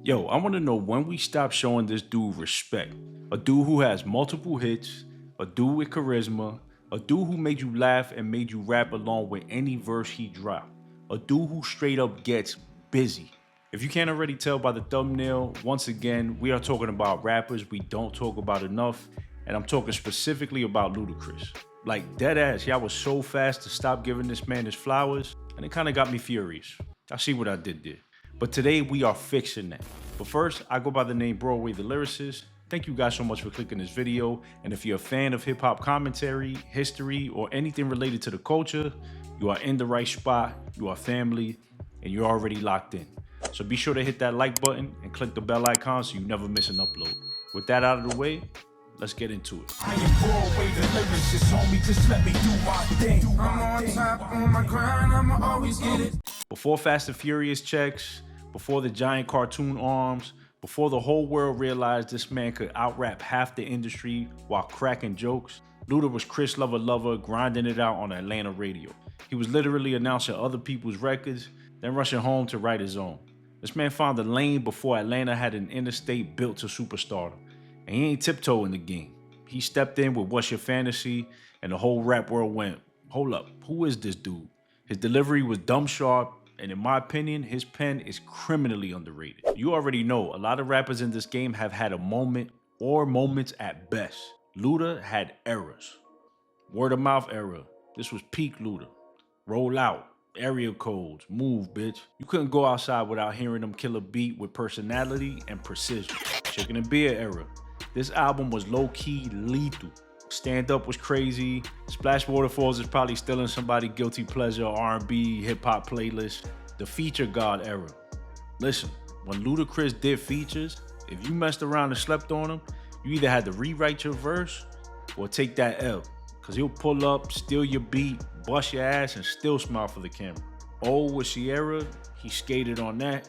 Yo, I want to know when we stop showing this dude respect. A dude who has multiple hits, a dude with charisma, a dude who made you laugh and made you rap along with any verse he dropped. A dude who straight up gets busy. If you can't already tell by the thumbnail, once again, we are talking about rappers we don't talk about enough, and I'm talking specifically about Ludacris. Like dead ass, y'all was so fast to stop giving this man his flowers, and it kind of got me furious. I see what I did there. But today we are fixing that. But first, I go by the name Broadway the Lyricist. Thank you guys so much for clicking this video. And if you're a fan of hip hop commentary, history, or anything related to the culture, you are in the right spot, you are family, and you're already locked in. So be sure to hit that like button and click the bell icon so you never miss an upload. With that out of the way, let's get into it. I am Broadway the Lyricist, homie, just let me do my thing. I'm on top, on my grind, I'ma always get it. Before Fast and Furious checks, before the giant cartoon arms, before the whole world realized this man could out-rap half the industry while cracking jokes, Luda was Chris Lover grinding it out on Atlanta radio. He was literally announcing other people's records, then rushing home to write his own. This man found a lane before Atlanta had an interstate built to superstardom. And he ain't tiptoeing the game. He stepped in with What's Your Fantasy, and the whole rap world went, hold up, who is this dude? His delivery was dumb sharp, and in my opinion, his pen is criminally underrated. You already know, a lot of rappers in this game have had a moment or moments at best. Luda had eras. Word of mouth era. This was peak Luda. Rollout. Area codes. Move, bitch. You couldn't go outside without hearing him kill a beat with personality and precision. Chicken and Beer era. This album was low-key lethal. Stand Up was crazy. Splash Waterfalls is probably still in somebody guilty pleasure R&B hip-hop playlist. The Feature God era. Listen, when Ludacris did features, if you messed around and slept on him, you either had to rewrite your verse or take that L. Cause he'll pull up, steal your beat, bust your ass, and still smile for the camera. Oh, with Sierra, he skated on that.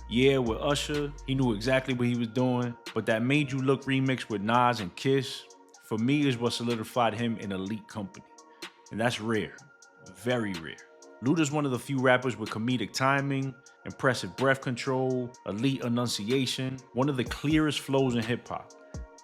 Yeah, with Usher, he knew exactly what he was doing. But that Made You Look remix with Nas and Kiss, for me, is what solidified him in elite company. And that's rare, very rare. Luda's one of the few rappers with comedic timing, impressive breath control, elite enunciation, one of the clearest flows in hip hop.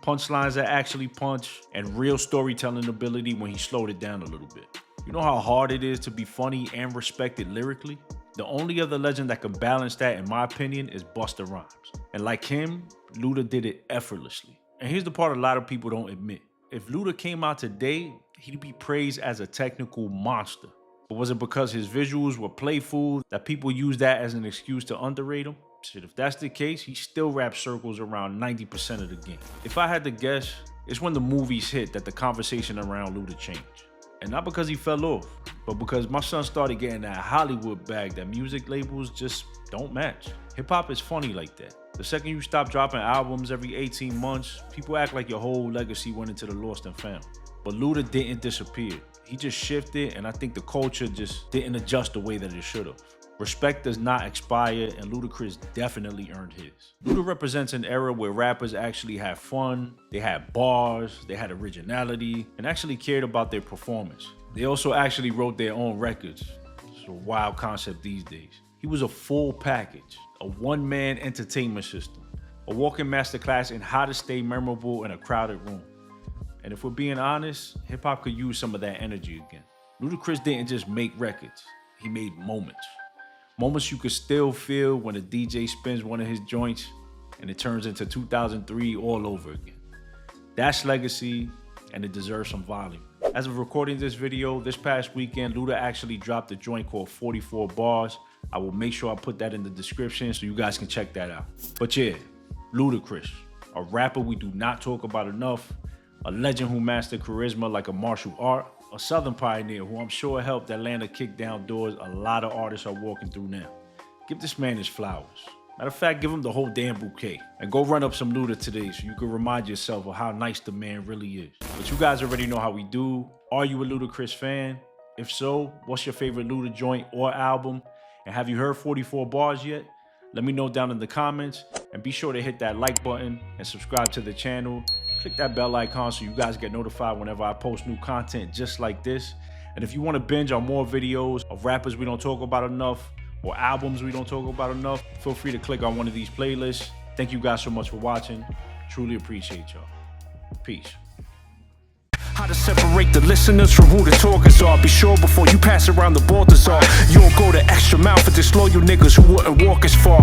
Punchlines that actually punch, and real storytelling ability when he slowed it down a little bit. You know how hard it is to be funny and respected lyrically? The only other legend that can balance that, in my opinion, is Busta Rhymes. And like him, Luda did it effortlessly. And here's the part a lot of people don't admit. If Luda came out today, he'd be praised as a technical monster. But was it because his visuals were playful that people use that as an excuse to underrate him? Shit, if that's the case, he still raps circles around 90% of the game. If I had to guess, it's when the movies hit that the conversation around Luda changed. And not because he fell off, but because my son started getting that Hollywood bag that music labels just don't match. Hip hop is funny like that. The second you stop dropping albums every 18 months, people act like your whole legacy went into the lost and found. But Luda didn't disappear. He just shifted, and I think the culture just didn't adjust the way that it should have. Respect does not expire, and Ludacris definitely earned his. Luda represents an era where rappers actually had fun, they had bars, they had originality, and actually cared about their performance. They also actually wrote their own records. It's a wild concept these days. He was a full package, a one-man entertainment system, a walking masterclass in how to stay memorable in a crowded room. And if we're being honest, hip-hop could use some of that energy again. Ludacris didn't just make records, he made moments. Moments you could still feel when a DJ spins one of his joints and it turns into 2003 all over again. That's legacy, and it deserves some volume. As of recording this video, this past weekend, Luda actually dropped a joint called 44 Bars. I will make sure I put that in the description so you guys can check that out. But yeah, Ludacris, a rapper we do not talk about enough, a legend who mastered charisma like a martial art, a Southern pioneer who I'm sure helped Atlanta kick down doors a lot of artists are walking through now. Give this man his flowers. Matter of fact, give him the whole damn bouquet. And go run up some Luda today so you can remind yourself of how nice the man really is. But you guys already know how we do. Are you a Ludacris fan? If so, what's your favorite Luda joint or album? And have you heard 44 Bars yet? Let me know down in the comments. And be sure to hit that like button and subscribe to the channel. Click that bell icon so you guys get notified whenever I post new content just like this. And if you want to binge on more videos of rappers we don't talk about enough, or albums we don't talk about enough, feel free to click on one of these playlists. Thank you guys so much for watching. Truly appreciate y'all. Peace. How to separate the listeners from who the talkers are. Be sure before you pass around the borders are. You don't go the extra mile for disloyal niggas who wouldn't walk as far.